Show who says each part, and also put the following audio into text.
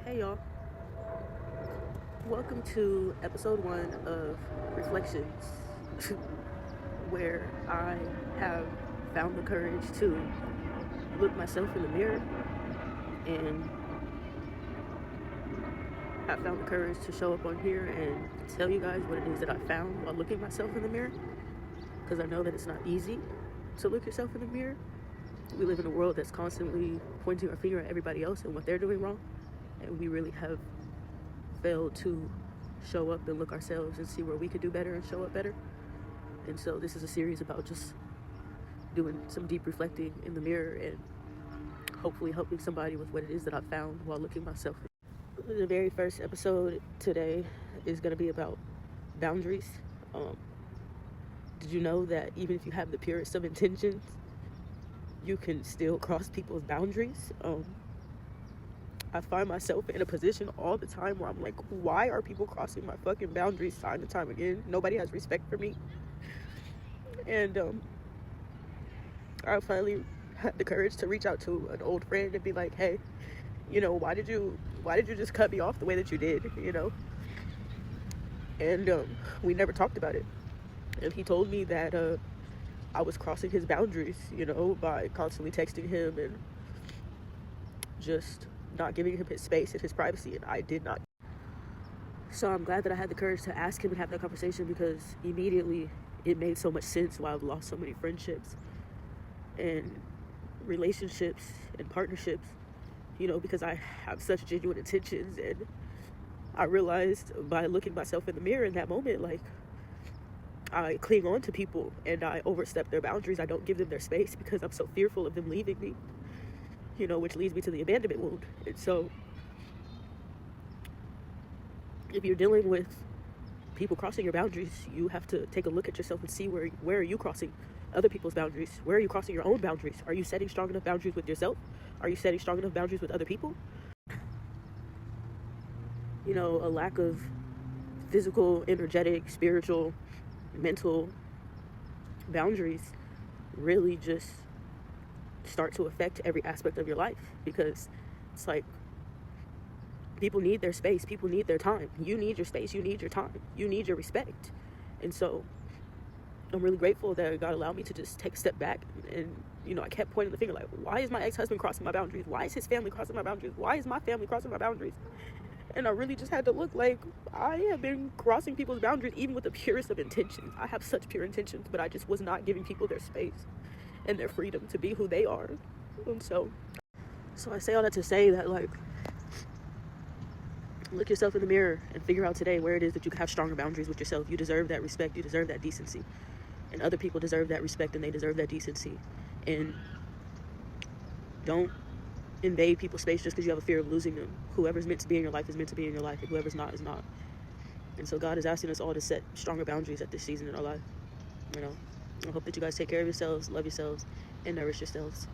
Speaker 1: Hey y'all, welcome to episode 1 of Reflections, where I have found the courage to look myself in the mirror, and I found the courage to show up on here and tell you guys what it is that I found while looking myself in the mirror, because I know that it's not easy to look yourself in the mirror. We live in a world that's constantly pointing our finger at everybody else and what they're doing wrong, and we really have failed to show up and look ourselves and see where we could do better and show up better. And so this is a series about just doing some deep reflecting in the mirror and hopefully helping somebody with what it is that I found while looking myself. The very first episode today is going to be about boundaries. Did you know that even if you have the purest of intentions, you can still cross people's boundaries? I find myself in a position all the time where I'm like, why are people crossing my fucking boundaries time and time again? Nobody has respect for me. And I finally had the courage to reach out to an old friend and be like, hey, why did you just cut me off the way that you did, And we never talked about it. And he told me that I was crossing his boundaries, by constantly texting him and just not giving him his space and his privacy, and I did not. So I'm glad that I had the courage to ask him and have that conversation, because immediately it made so much sense why I've lost so many friendships and relationships and partnerships, because I have such genuine intentions. And I realized by looking myself in the mirror in that moment, like, I cling on to people and I overstep their boundaries. I don't give them their space because I'm so fearful of them leaving me, which leads me to the abandonment wound. And so if you're dealing with people crossing your boundaries, you have to take a look at yourself and see where are you crossing other people's boundaries? Where are you crossing your own boundaries? Are you setting strong enough boundaries with yourself? Are you setting strong enough boundaries with other people? A lack of physical, energetic, spiritual, mental boundaries really just start to affect every aspect of your life, because it's like people need their space, people need their time. You need your space, you need your time, you need your respect. And so I'm really grateful that God allowed me to just take a step back. And I kept pointing the finger, like, why is my ex-husband crossing my boundaries? Why is his family crossing my boundaries? Why is my family crossing my boundaries? And I really just had to look, like, I have been crossing people's boundaries even with the purest of intentions. I have such pure intentions, but I just was not giving people their space and their freedom to be who they are. And so I say all that to say that, like, look yourself in the mirror and figure out today where it is that you can have stronger boundaries with yourself. You deserve that respect, you deserve that decency, and other people deserve that respect and they deserve that decency. And don't invade people's space just because you have a fear of losing them. Whoever's meant to be in your life is meant to be in your life, and whoever's not is not. And so God is asking us all to set stronger boundaries at this season in our life. I hope that you guys take care of yourselves, love yourselves, and nourish yourselves.